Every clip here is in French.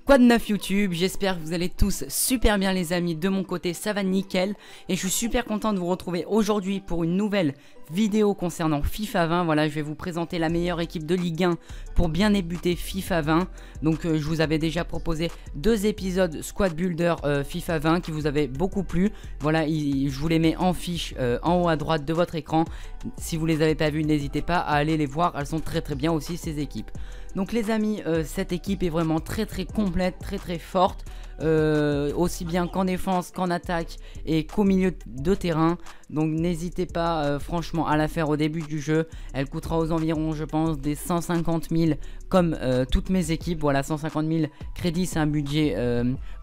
Quoi de neuf YouTube? J'espère que vous allez tous super bien les amis, de mon côté ça va nickel et je suis super content de vous retrouver aujourd'hui pour une nouvelle vidéo concernant FIFA 20. Voilà, je vais vous présenter la meilleure équipe de Ligue 1 pour bien débuter FIFA 20. Donc je vous avais déjà proposé 2 épisodes Squad Builder FIFA 20 qui vous avaient beaucoup plu. Voilà, je vous les mets en fiche en haut à droite de votre écran. Si vous les avez pas vus, n'hésitez pas à aller les voir, elles sont très bien aussi ces équipes. Donc les amis, cette équipe est vraiment très complète, très forte, aussi bien qu'en défense qu'en attaque et qu'au milieu de terrain. Donc n'hésitez pas franchement à la faire au début du jeu. Elle coûtera aux environs, je pense, des 150 000 comme toutes mes équipes. Voilà, 150 000 crédits, c'est un budget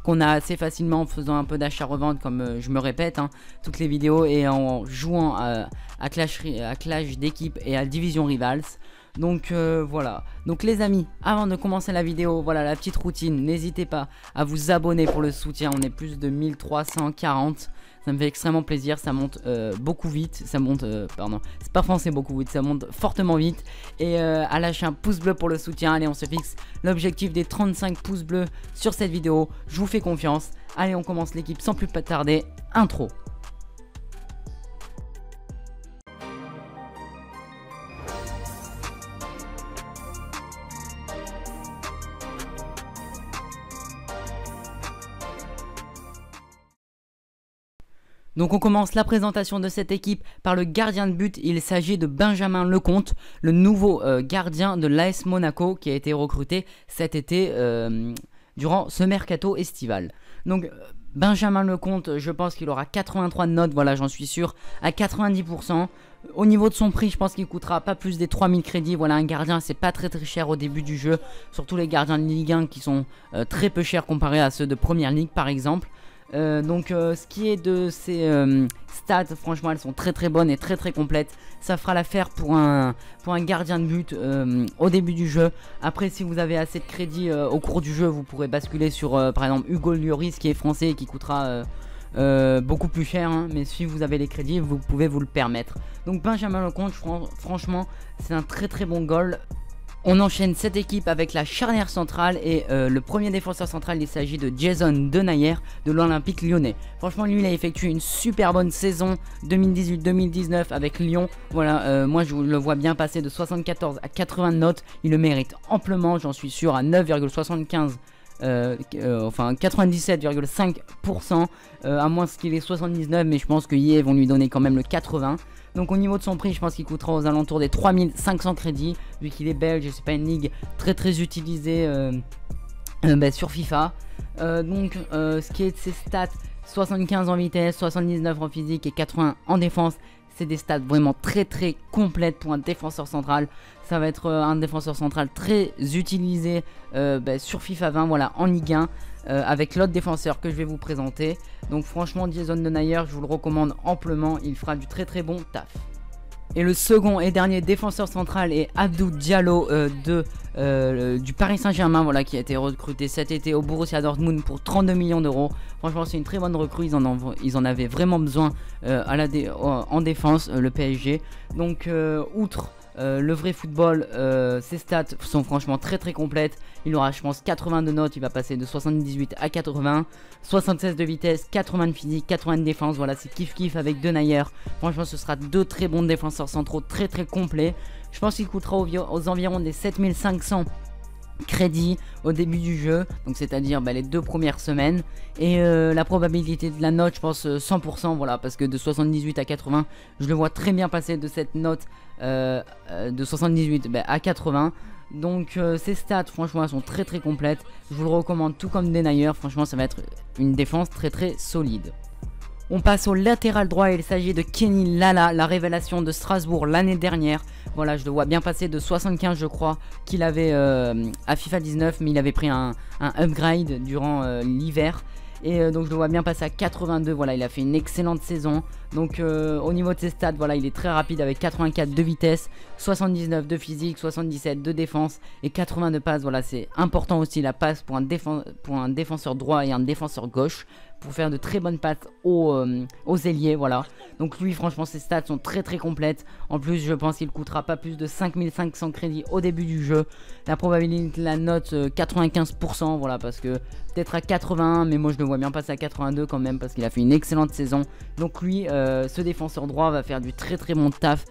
qu'on a assez facilement en faisant un peu d'achat-revente, comme je me répète, hein, toutes les vidéos, et en jouant à Clash d'équipe et à Division Rivals. Donc voilà, donc les amis, avant de commencer la vidéo, voilà la petite routine, n'hésitez pas à vous abonner pour le soutien. On est plus de 1340, ça me fait extrêmement plaisir, ça monte beaucoup vite, ça monte, pardon, c'est pas français beaucoup vite, ça monte fortement vite. Et à lâcher un pouce bleu pour le soutien. Allez, on se fixe l'objectif des 35 pouces bleus sur cette vidéo, je vous fais confiance. Allez, on commence l'équipe sans plus tarder, intro. Donc on commence la présentation de cette équipe par le gardien de but. Il s'agit de Benjamin Lecomte, le nouveau gardien de l'AS Monaco qui a été recruté cet été durant ce mercato estival. Donc Benjamin Lecomte, je pense qu'il aura 83 de notes, voilà, j'en suis sûr, à 90%. Au niveau de son prix, je pense qu'il coûtera pas plus des 3000 crédits. Voilà, un gardien, c'est pas très cher au début du jeu, surtout les gardiens de Ligue 1 qui sont très peu chers comparés à ceux de Première Ligue par exemple. Ce qui est de ces stats, franchement elles sont très bonnes et très complètes. Ça fera l'affaire pour un gardien de but au début du jeu. Après, si vous avez assez de crédit au cours du jeu, vous pourrez basculer sur par exemple Hugo Lloris qui est français et qui coûtera beaucoup plus cher, hein. Mais si vous avez les crédits, vous pouvez vous le permettre. Donc Benjamin Lecomte, franchement c'est un très bon goal. On enchaîne cette équipe avec la charnière centrale et le premier défenseur central, il s'agit de Jason Denayer de l'Olympique Lyonnais. Franchement, lui, il a effectué une super bonne saison 2018-2019 avec Lyon. Voilà, moi je le vois bien passer de 74 à 80 notes. Il le mérite amplement, j'en suis sûr, à 9,75. Enfin 97,5%, à moins qu'il ait 79, mais je pense que EA vont lui donner quand même le 80. Donc au niveau de son prix, je pense qu'il coûtera aux alentours des 3500 crédits, vu qu'il est belge et c'est pas une ligue très utilisée sur FIFA. Ce qui est de ses stats, 75 en vitesse, 79 en physique et 80 en défense. C'est des stats vraiment très complètes pour un défenseur central. Ça va être un défenseur central très utilisé sur FIFA 20, voilà, en Ligue 1, avec l'autre défenseur que je vais vous présenter. Donc franchement, Jason Denayer, je vous le recommande amplement, il fera du très bon taf. Et le second et dernier défenseur central est Abdou Diallo du Paris Saint-Germain, voilà, qui a été recruté cet été au Borussia Dortmund pour 32 millions d'euros. Franchement, c'est une très bonne recrue, ils en avaient vraiment besoin en défense, le PSG. Donc outre le vrai football, ses stats sont franchement très complètes. Il aura, je pense, 80 de notes, il va passer de 78 à 80, 76 de vitesse, 80 de physique, 80 de défense. Voilà, c'est kiff avec Denayer. Franchement, ce sera 2 très bons défenseurs centraux très complets. Je pense qu'il coûtera aux environs des 7500 crédits au début du jeu, donc c'est à dire les 2 premières semaines. Et la probabilité de la note, je pense 100%, voilà, parce que de 78 à 80, je le vois très bien passer de cette note de 78 à 80. Donc ces stats, franchement, elles sont très complètes. Je vous le recommande, tout comme Denayer. Franchement, ça va être une défense très solide. On passe au latéral droit, il s'agit de Kenny Lala, la révélation de Strasbourg l'année dernière. Voilà, je le vois bien passer de 75, je crois, qu'il avait à FIFA 19, mais il avait pris un upgrade durant l'hiver. Et donc je le vois bien passer à 82, voilà, il a fait une excellente saison. Donc au niveau de ses stats, voilà, il est très rapide avec 84 de vitesse, 79 de physique, 77 de défense et 80 de passe. Voilà, c'est important aussi la passe pour un défenseur droit et un défenseur gauche. pour faire de très bonnes passes aux ailiers, voilà. Donc lui franchement ses stats sont très complètes. En plus je pense qu'il coûtera pas plus de 5500 crédits au début du jeu. La probabilité de la note 95%, voilà, parce que peut-être à 81, mais moi je le vois bien passer à 82 quand même parce qu'il a fait une excellente saison. Donc lui, ce défenseur droit va faire du très bon taf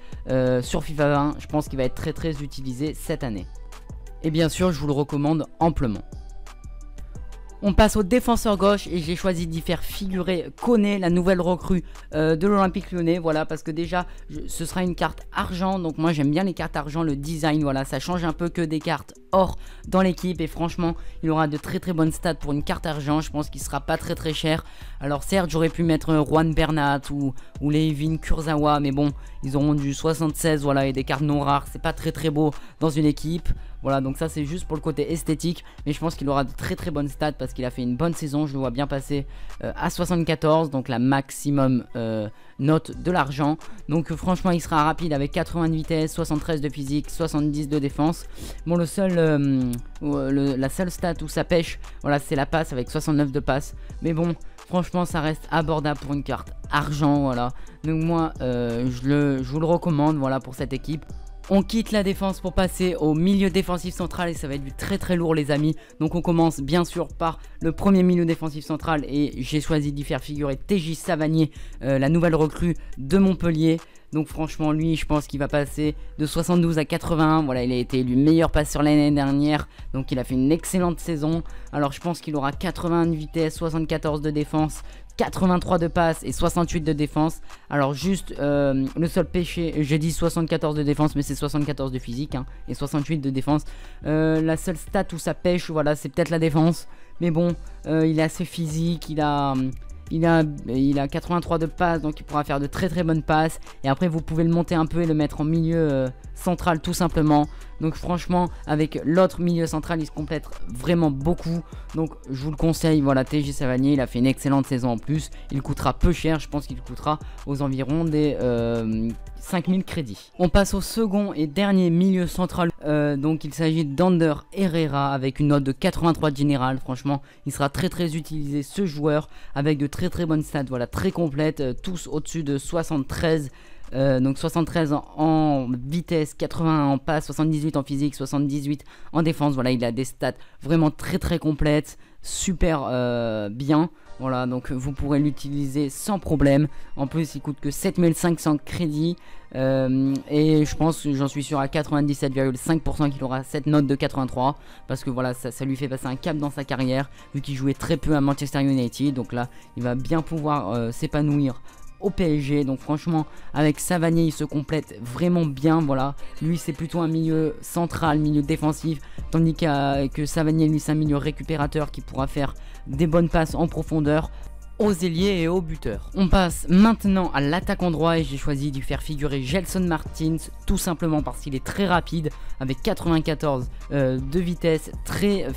sur FIFA 20. Je pense qu'il va être très utilisé cette année. Et bien sûr, je vous le recommande amplement. On passe au défenseur gauche et j'ai choisi d'y faire figurer Koné, la nouvelle recrue de l'Olympique Lyonnais. Voilà, parce que déjà ce sera une carte argent, donc moi j'aime bien les cartes argent, le design, voilà, ça change un peu que des cartes or dans l'équipe. Et franchement il aura de très bonnes stats pour une carte argent. Je pense qu'il sera pas très cher. Alors certes j'aurais pu mettre Juan Bernat ou Levin Kurzawa, mais bon, ils auront du 76, voilà, et des cartes non rares, c'est pas très beau dans une équipe. Voilà, donc ça c'est juste pour le côté esthétique, mais je pense qu'il aura de très bonnes stats parce qu'il a fait une bonne saison. Je le vois bien passer à 74, donc la maximum note de l'argent. Donc franchement il sera rapide avec 80 de vitesse, 73 de physique, 70 de défense. Bon, la seule stat où ça pêche, voilà, c'est la passe avec 69 de passe, mais bon, franchement ça reste abordable pour une carte argent, voilà. Donc moi je vous le recommande, voilà, pour cette équipe. On quitte la défense pour passer au milieu défensif central et ça va être du très lourd les amis. Donc on commence bien sûr par le premier milieu défensif central et j'ai choisi d'y faire figurer TJ Savanier, la nouvelle recrue de Montpellier. Donc franchement lui je pense qu'il va passer de 72 à 81. Voilà, il a été élu meilleur passeur l'année dernière, donc il a fait une excellente saison. Alors je pense qu'il aura 80 de vitesse, 74 de défense, 83 de passe et 68 de défense. Alors juste le seul péché, j'ai dit 74 de défense mais c'est 74 de physique hein, et 68 de défense. La seule stat où ça pêche, voilà, c'est peut-être la défense, mais bon il est assez physique, il a 83 de passe, donc il pourra faire de très bonnes passes. Et après vous pouvez le monter un peu et le mettre en milieu central tout simplement. Donc franchement avec l'autre milieu central il se complète vraiment beaucoup. Donc je vous le conseille, voilà, TJ Savanier il a fait une excellente saison en plus. Il coûtera peu cher, je pense qu'il coûtera aux environs des 5000 crédits. On passe au second et dernier milieu central. Donc il s'agit d'Ander Herrera avec une note de 83 de général. Franchement il sera très utilisé ce joueur avec de très bonnes stats, voilà, très complètes, tous au-dessus de 73. Donc 73 en vitesse, 81 en passe, 78 en physique, 78 en défense. Voilà, il a des stats vraiment très complètes, super bien. Voilà, donc vous pourrez l'utiliser sans problème. En plus il coûte que 7500 crédits et je pense, j'en suis sûr à 97,5% qu'il aura cette note de 83, parce que voilà, ça lui fait passer un cap dans sa carrière vu qu'il jouait très peu à Manchester United. Donc là il va bien pouvoir s'épanouir au PSG. Donc franchement avec Savanier il se complète vraiment bien. Voilà, lui c'est plutôt un milieu central, milieu défensif, tandis que Savanier lui c'est un milieu récupérateur qui pourra faire des bonnes passes en profondeur aux ailiers et aux buteurs. On passe maintenant à l'attaquant droit et j'ai choisi d'y faire figurer Gelson Martins, tout simplement parce qu'il est très rapide avec 94 de vitesse, très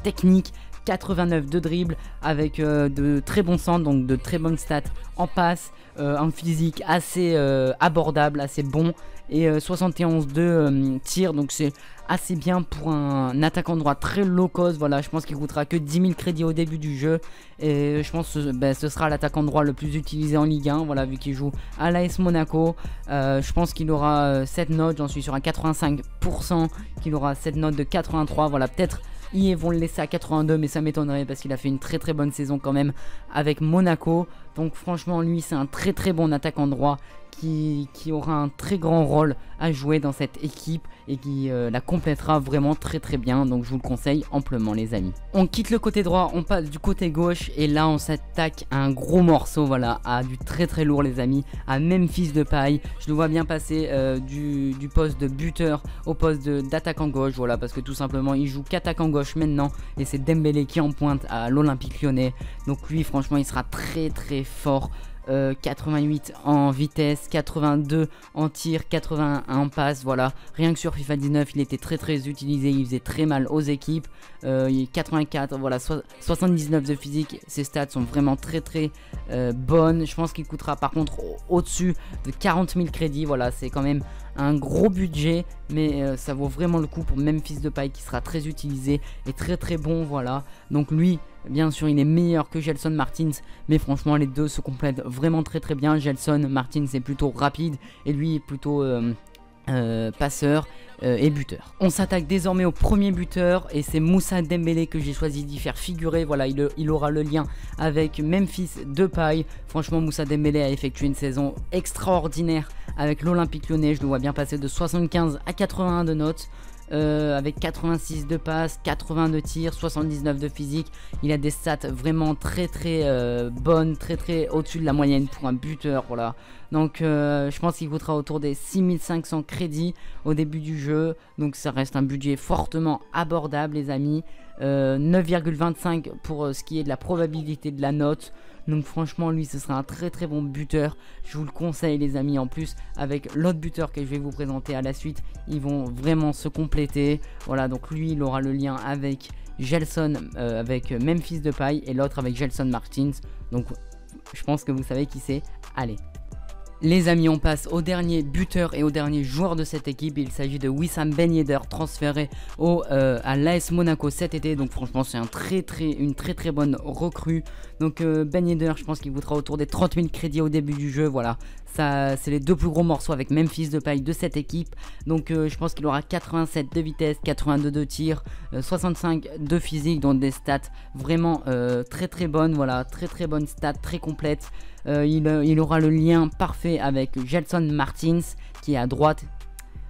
technique, 89 de dribble, avec de très bons centres, donc de très bonnes stats en passe, un physique assez abordable, assez bon, et 71 de tir, donc c'est assez bien pour un attaquant droit très low cost. Voilà, je pense qu'il coûtera que 10 000 crédits au début du jeu et je pense que ce sera l'attaquant droit le plus utilisé en Ligue 1, voilà, vu qu'il joue à l'AS Monaco. Je pense qu'il aura cette note, j'en suis sûr à 85% qu'il aura cette note de 83. Voilà, peut-être ils vont le laisser à 82, mais ça m'étonnerait parce qu'il a fait une très bonne saison quand même avec Monaco. Donc franchement lui c'est un très bon attaquant droit qui aura un très grand rôle à jouer dans cette équipe et qui la complétera vraiment très bien. Donc je vous le conseille amplement les amis. On quitte le côté droit, on passe du côté gauche et là on s'attaque à un gros morceau, voilà, à du très lourd les amis, à Memphis Depay. Je le vois bien passer du poste de buteur au poste d'attaquant gauche, voilà, parce que tout simplement il joue qu'attaquant gauche maintenant et c'est Dembélé qui en pointe à l'Olympique Lyonnais. Donc lui franchement il sera très fort. 88 en vitesse, 82 en tir, 81 en passe. Voilà, rien que sur FIFA 19 il était très utilisé, il faisait très mal aux équipes. 84, voilà, 79 de physique. Ses stats sont vraiment très bonnes. Je pense qu'il coûtera par contre au-dessus de 40 000 crédits. Voilà, c'est quand même un gros budget, mais ça vaut vraiment le coup pour Memphis Depay qui sera très utilisé et très bon. Voilà, donc lui Bien sûr, il est meilleur que Gelson Martins, mais franchement, les deux se complètent vraiment très très bien. Gelson Martins est plutôt rapide et lui est plutôt passeur et buteur. On s'attaque désormais au premier buteur et c'est Moussa Dembélé que j'ai choisi d'y faire figurer. Voilà, il aura le lien avec Memphis Depay. Franchement, Moussa Dembélé a effectué une saison extraordinaire avec l'Olympique Lyonnais. Je le vois bien passer de 75 à 81 de notes. Avec 86 de passes, 80 de tirs, 79 de physique. Il a des stats vraiment très bonnes, très au-dessus de la moyenne pour un buteur. Voilà. Donc je pense qu'il coûtera autour des 6500 crédits au début du jeu. Donc ça reste un budget fortement abordable les amis. 9,25 pour ce qui est de la probabilité de la note. Donc franchement lui ce sera un très bon buteur. Je vous le conseille les amis. En plus avec l'autre buteur que je vais vous présenter à la suite, ils vont vraiment se compléter. Voilà, donc lui il aura le lien avec Gelson, avec Memphis Depay, et l'autre avec Gelson Martins. Donc je pense que vous savez qui c'est. Allez. Les amis, on passe au dernier buteur et au dernier joueur de cette équipe. Il s'agit de Wissam Ben Yedder, transféré à l'AS Monaco cet été. Donc franchement c'est une très bonne recrue. Donc Ben Yedder, je pense qu'il coûtera autour des 30 000 crédits au début du jeu. Voilà, ça c'est les deux plus gros morceaux avec Memphis Depay de cette équipe. Donc je pense qu'il aura 87 de vitesse, 82 de tir, 65 de physique, donc des stats vraiment très bonnes. Voilà, très bonnes stats, très complètes. Il aura le lien parfait avec Gelson Martins qui est à droite.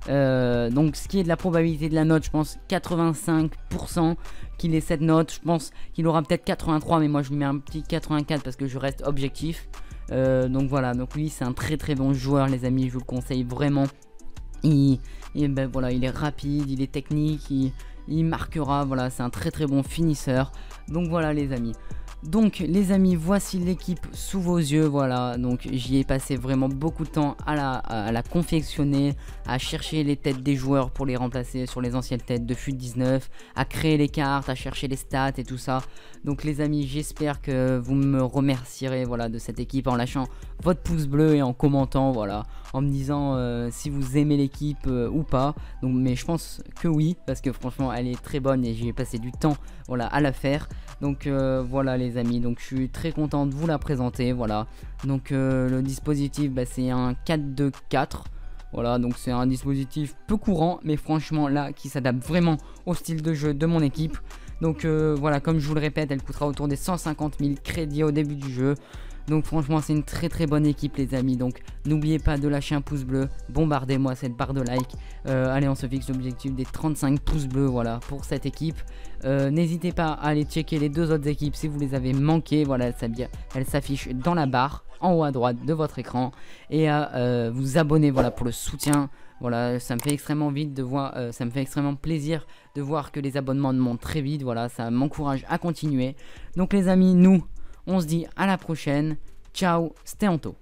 Donc ce qui est de la probabilité de la note, je pense 85% qu'il ait cette note. Je pense qu'il aura peut-être 83, mais moi je lui mets un petit 84 parce que je reste objectif. Donc voilà, donc lui c'est un très bon joueur les amis, je vous le conseille vraiment. Ben voilà, il est rapide, il est technique, il marquera, voilà, c'est un très bon finisseur. Donc voilà les amis. Donc les amis, voici l'équipe sous vos yeux. Voilà, donc j'y ai passé vraiment beaucoup de temps à la confectionner, à chercher les têtes des joueurs pour les remplacer sur les anciennes têtes de FUT 19, à créer les cartes, à chercher les stats et tout ça. Donc les amis, j'espère que vous me remercierez, voilà, de cette équipe en lâchant votre pouce bleu et en commentant, voilà, en me disant si vous aimez l'équipe ou pas. Donc mais je pense que oui, parce que franchement elle est très bonne et j'ai passé du temps, voilà, à la faire. Donc voilà les amis, donc je suis très content de vous la présenter. Voilà, donc le dispositif, bah, c'est un 4-2-4. Voilà, donc c'est un dispositif peu courant, mais franchement là qui s'adapte vraiment au style de jeu de mon équipe. Donc voilà, comme je vous le répète, elle coûtera autour des 150 000 crédits au début du jeu. Donc franchement c'est une très bonne équipe les amis. Donc n'oubliez pas de lâcher un pouce bleu, bombardez-moi cette barre de like. Allez, on se fixe l'objectif des 35 pouces bleus, voilà, pour cette équipe. N'hésitez pas à aller checker les deux autres équipes si vous les avez manquées. Voilà, elles s'affichent dans la barre en haut à droite de votre écran. Et à vous abonner, voilà, pour le soutien. Voilà, ça me fait extrêmement vite de voir, ça me fait extrêmement plaisir de voir que les abonnements montent très vite. Voilà, ça m'encourage à continuer. Donc les amis, nous on se dit à la prochaine. Ciao, c'était Anto.